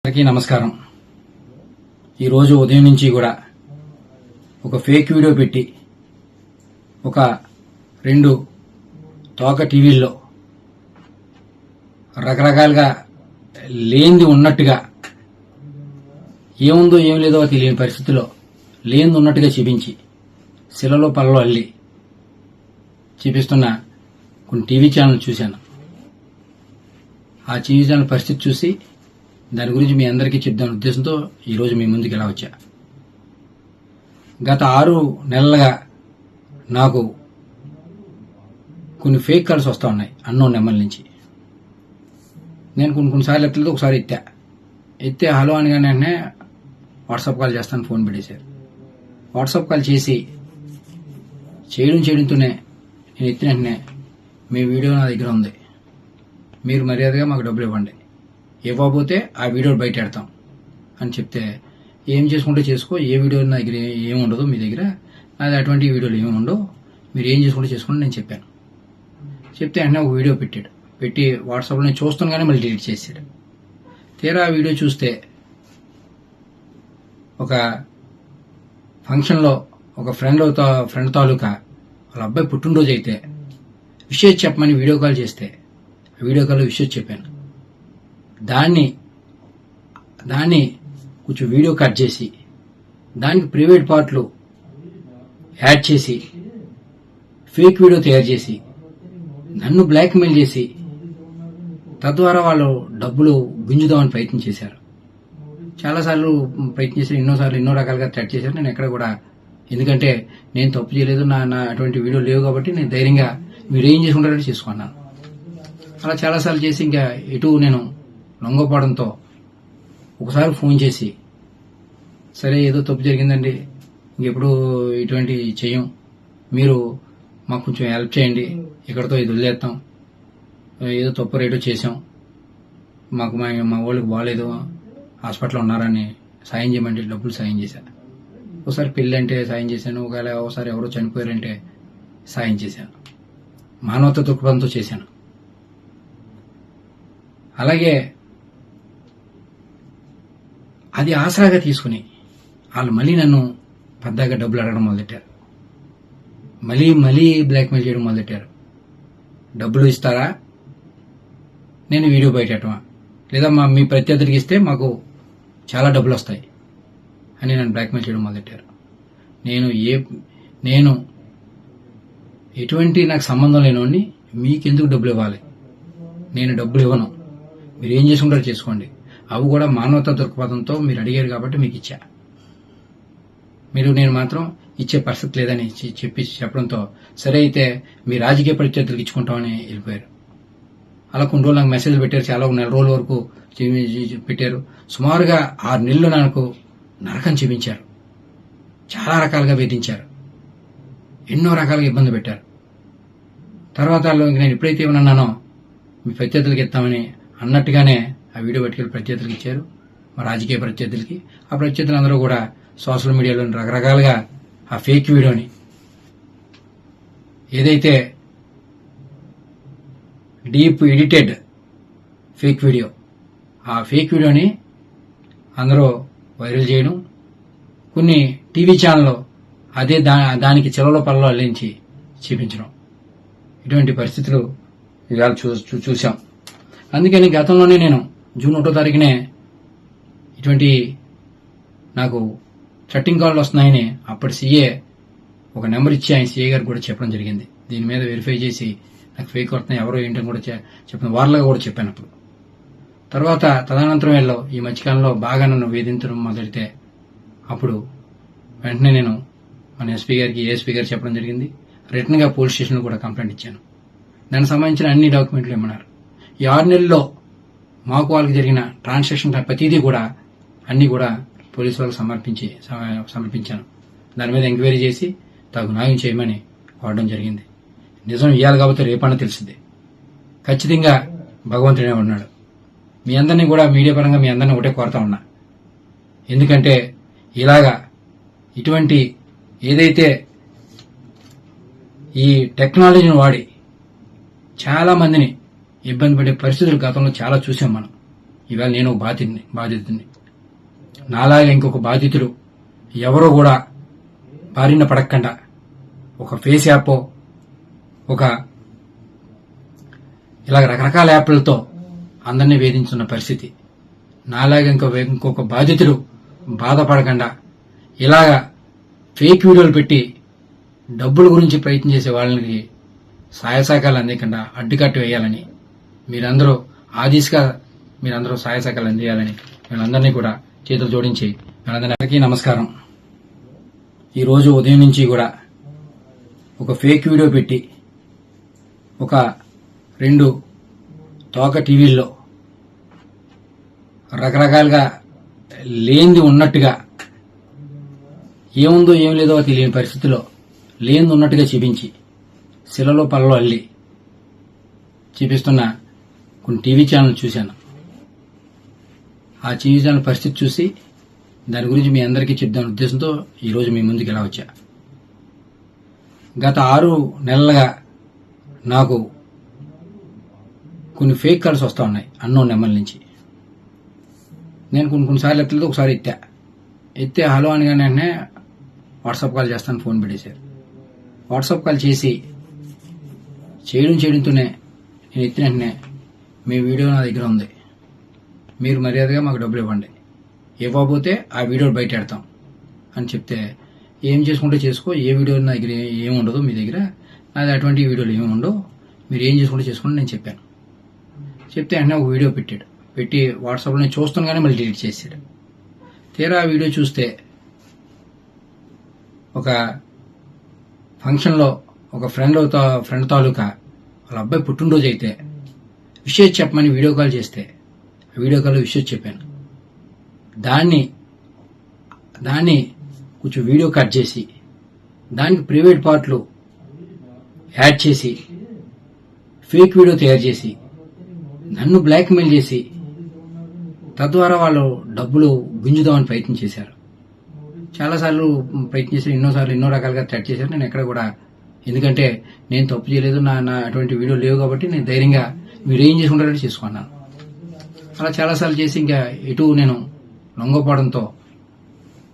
అందరికీ నమస్కారం. ఈరోజు ఉదయం నుంచి కూడా ఒక ఫేక్ వీడియో పెట్టి ఒక 2 తోక టీవీల్లో రకరకాలుగా లేనిది ఉన్నట్టుగా ఏముందో ఏం లేదో తెలియని పరిస్థితిలో లేనిది ఉన్నట్టుగా చూపించి శిలలో పల్లలో అల్లి చూపిస్తున్న కొన్ని టీవీ ఛానల్ చూశాను. ఆ టీవీ ఛానల్ పరిస్థితి చూసి దాని గురించి మీ అందరికీ చెప్దాం ఉద్దేశంతో ఈరోజు మీ ముందుకు ఎలా వచ్చా. గత 6 నెలలుగా నాకు కొన్ని ఫేక్ కాల్స్ వస్తూ ఉన్నాయి అన్నోన్ నెంబర్ నుంచి. నేను కొన్నిసార్లు ఎత్తలేదు, ఒకసారి ఎత్తే హలో అనగానే వెంటనే వాట్సాప్ కాల్ చేస్తాను ఫోన్ పెట్టేశారు. వాట్సాప్ కాల్ చేయడంతోనే నేను ఎత్తిన వెంటనే మీ వీడియో నా దగ్గర ఉంది, మీరు మర్యాదగా మాకు డబ్బులు ఇవ్వండి, ఇవ్వకపోతే ఆ వీడియో బయట పెడతాం అని చెప్తే, ఏం చేసుకుంటే చేసుకో, ఏ వీడియో నా దగ్గర ఏమి ఉండదు, మీ దగ్గర అది అటువంటి వీడియోలు ఏమి ఉండవు, మీరు ఏం చేసుకుంటే చేసుకోండి నేను చెప్పాను. చెప్తే వెంటనే ఒక వీడియో పెట్టి వాట్సాప్లో నేను చూస్తాను మళ్ళీ డిలీట్ చేశాడు. తీరా ఆ వీడియో చూస్తే ఒక ఫంక్షన్లో ఒక ఫ్రెండ్ తాలూకా వాళ్ళ అబ్బాయి పుట్టినరోజు అయితే విషయం చెప్పమని వీడియో కాల్ చేస్తే ఆ వీడియో కాల్లో విషయం చెప్పాను. దాన్ని కొంచెం వీడియో కట్ చేసి దానికి ప్రైవేట్ పార్ట్లు యాడ్ చేసి ఫేక్ వీడియో తయారు చేసి నన్ను బ్లాక్మెయిల్ చేసి తద్వారా వాళ్ళు డబ్బులు గుంజుదామని ప్రయత్నం చేశారు. చాలాసార్లు ప్రయత్నం చేశారు, ఎన్నో రకాలుగా థ్రెట్ చేశారు. నేను ఎక్కడ కూడా, ఎందుకంటే నేను తప్పు చేయలేదు, నా అటువంటి వీడియో లేవు కాబట్టి నేను ధైర్యంగా మీరు ఏం చేసుకుంటారో చేసుకున్నాను. అలా చాలాసార్లు చేసి ఇంకా ఎటు నేను లొంగపోవడంతో ఒకసారి ఫోన్ చేసి, సరే ఏదో తప్పు జరిగిందండి, ఇంకెప్పుడు ఇటువంటి చెయ్యం, మీరు మాకు కొంచెం హెల్ప్ చేయండి, ఇక్కడతో ఇది వదిలేస్తాం, ఏదో తప్పు రేటో చేసాం, మాకు మా వాళ్ళకి బాగాలేదు, హాస్పిటల్లో ఉన్నారని సాయం చేయమంటే డబ్బులు సాయం చేశాను. ఒకసారి పెళ్ళి అంటే సాయం చేశాను, ఒకసారి ఎవరో చనిపోయారంటే సాయం చేశాను, మానవత దృక్పథంతో చేశాను. అలాగే అది ఆసరాగా తీసుకుని వాళ్ళు మళ్ళీ నన్ను పెద్దగా డబ్బులు అడగడం మొదలెట్టారు, మళ్ళీ బ్లాక్మెయిల్ చేయడం మొదలెట్టారు. డబ్బులు ఇస్తారా, నేను వీడియో బయటమా, లేదా మీ ప్రత్యర్థులకి ఇస్తే మాకు చాలా డబ్బులు వస్తాయి అని నన్ను బ్లాక్మెయిల్ చేయడం మొదలెట్టారు. నేను ఎటువంటి నాకు సంబంధం లేనివాడిని, మీకెందుకు డబ్బులు ఇవ్వాలి, నేను డబ్బులు ఇవ్వను, మీరు ఏం చేసుకుంటారో చేసుకోండి, అవి కూడా మానవతా దృక్పథంతో మీరు అడిగారు కాబట్టి మీకు ఇచ్చా, నేను మాత్రం ఇచ్చే పరిస్థితి లేదని చెప్పడంతో సరే అయితే మీ రాజకీయ ప్రత్యర్థులకు ఇచ్చుకుంటామని వెళ్ళిపోయారు. అలా కొన్ని రోజులు నాకు మెసేజ్లు పెట్టారు, చాలా నెల రోజుల వరకు పెట్టారు. సుమారుగా 6 నెలలు నాకు నరకం చూపించారు, చాలా రకాలుగా వేధించారు, ఎన్నో రకాలుగా ఇబ్బంది పెట్టారు. తర్వాత నేను ఎప్పుడైతే ఏమన్నానో మీ ప్రత్యర్థులకు ఇస్తామని అన్నట్టుగానే ఆ వీడియో పట్టుకెళ్ళి ప్రత్యర్థులకు ఇచ్చారు, మా రాజకీయ ప్రత్యర్థులకి. ఆ ప్రత్యర్థులందరూ కూడా సోషల్ మీడియాలో రకరకాలుగా ఆ ఫేక్ వీడియోని, ఏదైతే డీప్ ఎడిటెడ్ ఫేక్ వీడియో, ఆ ఫేక్ వీడియోని అందరూ వైరల్ చేయడం, కొన్ని టీవీ ఛానల్లో అదే దానికి చిలలో పల్లలో అల్లించి చూపించడం, ఇటువంటి పరిస్థితులు ఇవాళ చూసాం. అందుకని గతంలోనే నేను జూన్ 1వ తారీఖునే ఇటువంటి నాకు థ్రెట్టింగ్ కాల్ వస్తున్నాయని అప్పటి సీఏ ఒక నెంబర్ ఇచ్చి ఆయన సీఏ గారికి కూడా చెప్పడం జరిగింది. దీని మీద వెరిఫై చేసి నాకు ఫేక్ వస్తున్నాయి, ఎవరో ఏంటని కూడా చెప్పిన వార్తలుగా కూడా చెప్పాను. అప్పుడు తర్వాత తదనంతరం ఈ మధ్యకాలంలో బాగా నన్ను వేధించడం మొదలెడితే అప్పుడు వెంటనే నేను మన ఎస్పీ గారికి, ఏఎస్పీ గారికి చెప్పడం జరిగింది. రిటర్న్ గా పోలీస్ స్టేషన్లో కూడా కంప్లైంట్ ఇచ్చాను. దానికి సంబంధించిన అన్ని డాక్యుమెంట్లు ఇమ్మన్నారు. ఈ 6 నెలల్లో మాకు వాళ్ళకి జరిగిన ట్రాన్సాక్షన్ ప్రతిదీ కూడా అన్ని కూడా పోలీసు వాళ్ళకి సమర్పించాను. దాని మీద ఎంక్వైరీ చేసి తగు న్యాయం చేయమని కోరడం జరిగింది. నిజం ఇవ్వాలి కాబట్టి రేపన్నా తెలిసింది. ఖచ్చితంగా భగవంతుడే ఉన్నాడు. మీ అందరినీ కూడా మీడియా పరంగా మీ అందరినీ ఒకటే కోరుతా ఉన్నా, ఎందుకంటే ఇలాగా ఇటువంటి ఏదైతే ఈ టెక్నాలజీని వాడి చాలా మందిని ఇబ్బంది పడే పరిస్థితులు గతంలో చాలా చూసాం మనం. ఇవాళ నేను ఒక బాధితుడిని. నాలాగా ఇంకొక బాధితుడు ఎవరో కూడా బారిన పడకుండా ఒక ఫేస్ యాప్, ఒక ఇలాగ రకరకాల యాప్లతో అందరినీ వేధించున్న పరిస్థితి. నాలాగా ఇంకొక బాధితుడు బాధపడకుండా ఇలాగా ఫేక్ వీడియోలు పెట్టి డబ్బుల గురించి ప్రయత్నం చేసే వాళ్ళకి సహాయ సహకారాలు అందకుండా అడ్డుకట్టు వేయాలని మీరందరూ ఆ దిశగా మీరందరూ సహాయ సహకారాలు అందియాలని వీళ్ళందరినీ కూడా చేతులు జోడించి వీళ్ళందరికీ నమస్కారం. ఈరోజు ఉదయం నుంచి కూడా ఒక ఫేక్ వీడియో పెట్టి ఒక 2 తోక టీవీల్లో రకరకాలుగా లేనిది ఉన్నట్టుగా, ఏముందో ఏం లేదో తెలియని పరిస్థితిలో లేనిది ఉన్నట్టుగా చూపించి శిలలో పల్లలో అల్లి చూపిస్తున్న కొన్ని టీవీ ఛానల్ చూశాను. ఆ టీవీ ఛానల్ పరిస్థితి చూసి దాని గురించి మీ అందరికీ చెప్దామనే ఉద్దేశంతో ఈరోజు మీ ముందుకు ఇలా వచ్చా. గత 6 నెలలుగా నాకు కొన్ని ఫేక్ కాల్స్ వస్తూ ఉన్నాయి అన్నోన్ నెంబర్ నుంచి. నేను కొన్నిసార్లు ఎత్తలేదు, ఒకసారి ఎత్తే హలో అనగానే వెంటనే వాట్సాప్ కాల్ చేస్తాను ఫోన్ పెట్టేశారు. వాట్సాప్ కాల్ చేయడంతోనే నేను ఎత్తిన వెంటనే మీ వీడియో నా దగ్గర ఉంది, మీరు మర్యాదగా మాకు డబ్బులు ఇవ్వండి, ఇవ్వకపోతే ఆ వీడియో బయట పెడతాం అని చెప్తే, ఏం చేసుకుంటే చేసుకో, ఏ వీడియో నా దగ్గర ఏమి ఉండదు, మీ దగ్గర నాది అటువంటి వీడియోలు ఏమి ఉండవు, మీరు ఏం చేసుకుంటే చేసుకోండి నేను చెప్పాను. చెప్తే వెంటనే ఒక వీడియో పెట్టి వాట్సాప్లో నేను చూస్తున్నాగానే మళ్ళీ డిలీట్ చేశాడు. తీరా ఆ వీడియో చూస్తే ఒక ఫంక్షన్లో ఒక ఫ్రెండ్ తాలూకా వాళ్ళ అబ్బాయి పుట్టినరోజు అయితే విషయం చెప్పమని వీడియో కాల్ చేస్తే ఆ వీడియో కాల్లో విషయం చెప్పాను. దాన్ని కొంచెం వీడియో కట్ చేసి దానికి ప్రైవేట్ పార్ట్లు యాడ్ చేసి ఫేక్ వీడియో తయారు చేసి నన్ను బ్లాక్మెయిల్ చేసి తద్వారా వాళ్ళు డబ్బులు గుంజుదామని ప్రయత్నం చేశారు. చాలాసార్లు ప్రయత్నం చేశారు, ఎన్నో రకాలుగా థ్రెట్ చేశారు. నేను ఎక్కడ కూడా, ఎందుకంటే నేను తప్పు చేయలేదు, నా అటువంటి వీడియో లేవు కాబట్టి నేను ధైర్యంగా మీరు ఏం చేసుకుంటారంటే చేసుకున్నాను. అలా చాలాసార్లు చేసి ఇంకా ఎటు నేను లొంగపోవడంతో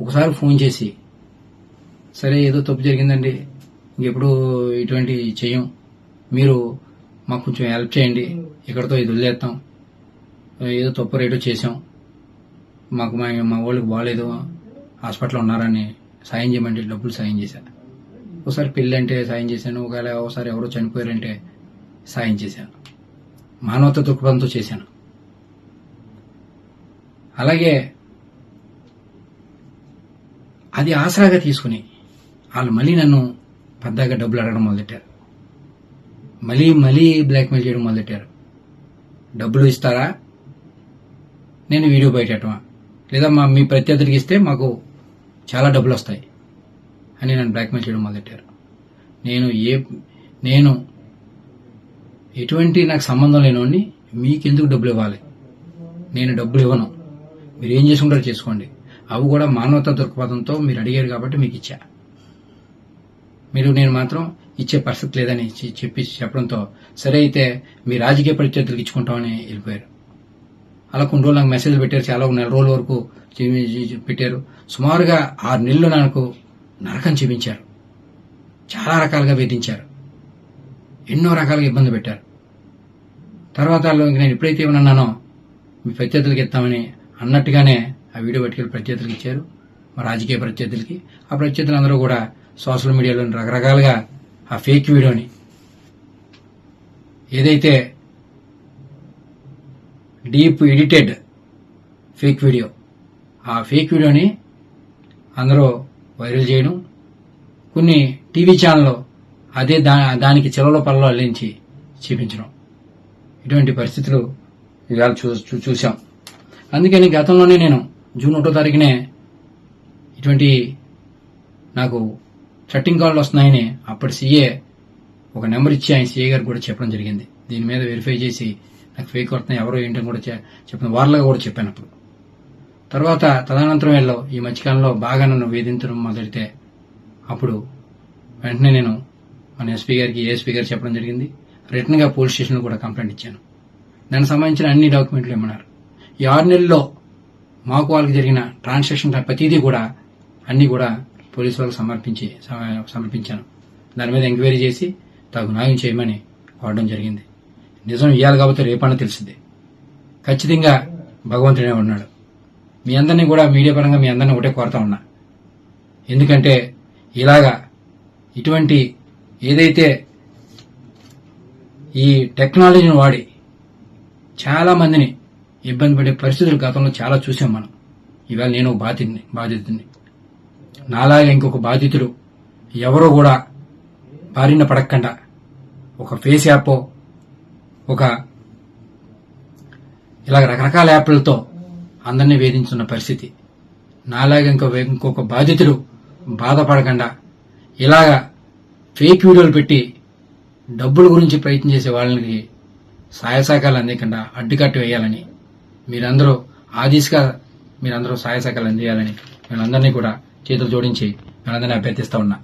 ఒకసారి ఫోన్ చేసి, సరే ఏదో తప్పు జరిగిందండి, ఇంకెప్పుడు ఇటువంటి చెయ్యం, మీరు మాకు కొంచెం హెల్ప్ చేయండి, ఇక్కడతో ఇది వదిలేస్తాం, ఏదో తప్పు రేటో చేసాం, మాకు మా వాళ్ళకి బాగాలేదు, హాస్పిటల్లో ఉన్నారని సాయం చేయమంటే డబ్బులు సాయం చేశాను. ఒకసారి పెళ్ళి అంటే సాయం చేశాను, ఒకసారి ఎవరో చనిపోయారంటే సాయం చేశాను, మానవత దృక్పథంతో చేశాను. అలాగే అది ఆసరాగా తీసుకుని వాళ్ళు మళ్ళీ నన్ను పెద్దగా డబ్బులు అడగడం మొదలెట్టారు, మళ్ళీ బ్లాక్మెయిల్ చేయడం మొదలెట్టారు. డబ్బులు ఇస్తారా, నేను వీడియో బయటమా, లేదా మీ ప్రత్యర్థులకి ఇస్తే మాకు చాలా డబ్బులు వస్తాయి అని నన్ను బ్లాక్మెయిల్ చేయడం మొదలెట్టారు. నేను ఎటువంటి నాకు సంబంధం లేనివాడిని, మీకెందుకు డబ్బులు ఇవ్వాలి, నేను డబ్బులు ఇవ్వను, మీరు ఏం చేసుకుంటారో చేసుకోండి, అవి కూడా మానవతా దృక్పథంతో మీరు అడిగారు కాబట్టి మీకు ఇచ్చా, నేను మాత్రం ఇచ్చే పరిస్థితి లేదని చెప్పడంతో సరే అయితే మీ రాజకీయ ప్రత్యర్థులకు ఇచ్చుకుంటామని వెళ్ళిపోయారు. అలా కొన్ని రోజులు నాకు మెసేజ్లు పెట్టారు, చాలా 1 నెల రోజుల వరకు పెట్టారు. సుమారుగా 6 నెలలు నాకు నరకం చూపించారు, చాలా రకాలుగా వేధించారు, ఎన్నో రకాలుగా ఇబ్బంది పెట్టారు. తర్వాత నేను ఎప్పుడైతే ఏమన్నానో మీ ప్రత్యర్థులకి ఇస్తామని అన్నట్టుగానే ఆ వీడియో పట్టుకెళ్ళి ప్రత్యర్థులకి ఇచ్చారు, మా రాజకీయ ప్రత్యర్థులకి. ఆ ప్రత్యర్థులందరూ కూడా సోషల్ మీడియాలో రకరకాలుగా ఆ ఫేక్ వీడియోని, ఏదైతే డీప్ ఎడిటెడ్ ఫేక్ వీడియో, ఆ ఫేక్ వీడియోని అందరూ వైరల్ చేయడం, కొన్ని టీవీ ఛానల్లో అదే దానికి చెలలో పల్లలో అల్లించి చూపించడం, ఇటువంటి పరిస్థితులు ఇవాళ చూసాం. అందుకని గతంలోనే నేను జూన్ 1వ తారీఖునే ఇటువంటి నాకు చట్టింగ్ కాల్లు వస్తున్నాయని అప్పటి సీఏ ఒక నెంబర్ ఇచ్చి ఆయన సీఏ గారికి కూడా చెప్పడం జరిగింది. దీని మీద వెరిఫై చేసి నాకు ఫేక్ వస్తున్నాయి, ఎవరో ఏంటని కూడా చెప్పిన వార్తలుగా కూడా చెప్పాను. అప్పుడు తర్వాత తదనంతరం వెళ్ళో ఈ మధ్యకాలంలో బాగా నన్ను వేధించడం మొదలెడితే అప్పుడు వెంటనే నేను మన ఎస్పీ గారికి, ఏఎస్పీ గారికి చెప్పడం జరిగింది. రిటర్న్ గా పోలీస్ స్టేషన్లో కూడా కంప్లైంట్ ఇచ్చాను. దానికి సంబంధించిన అన్ని డాక్యుమెంట్లు ఇమ్మన్నారు. ఈ 6 నెలల్లో మాకు వాళ్ళకి జరిగిన ట్రాన్సాక్షన్ ప్రతిదీ కూడా అన్ని కూడా పోలీసు వాళ్ళకి సమర్పించాను. దాని మీద ఎంక్వైరీ చేసి తగు న్యాయం చేయమని కోరడం జరిగింది. నిజం ఇయ్యాలి కాబట్టి రేపన్నా తెలిసింది. ఖచ్చితంగా భగవంతుడే ఉన్నాడు. మీ అందరినీ కూడా మీడియా పరంగా మీ అందరినీ ఒకటే కోరుతా ఉన్నా. ఎందుకంటే ఇలాగా ఇటువంటి ఏదైతే ఈ టెక్నాలజీని వాడి చాలా మందిని ఇబ్బంది పడే పరిస్థితులు గతంలో చాలా చూసాం మనం. ఇవాళ నేను బాధితుడిని. నాలాగా ఇంకొక బాధితుడు ఎవరో కూడా బారిన పడకుండా ఒక ఫేస్ యాప్, ఒక ఇలాగ రకరకాల యాప్లతో అందరినీ వేధించున్న పరిస్థితి. నాలాగా ఇంకొక బాధితుడు బాధపడకుండా ఇలాగా ఫేక్ వీడియోలు పెట్టి డబ్బుల గురించి ప్రయత్నం చేసే వాళ్ళకి సహాయ సహకారాలు అందకుండా అడ్డుకట్టు వేయాలని మీరందరూ ఆ దిశగా సహాయ సహకారాలు అందియాలని వీళ్ళందరినీ కూడా చేతులు జోడించి వీళ్ళందరినీ అభ్యర్థిస్తా ఉన్నా.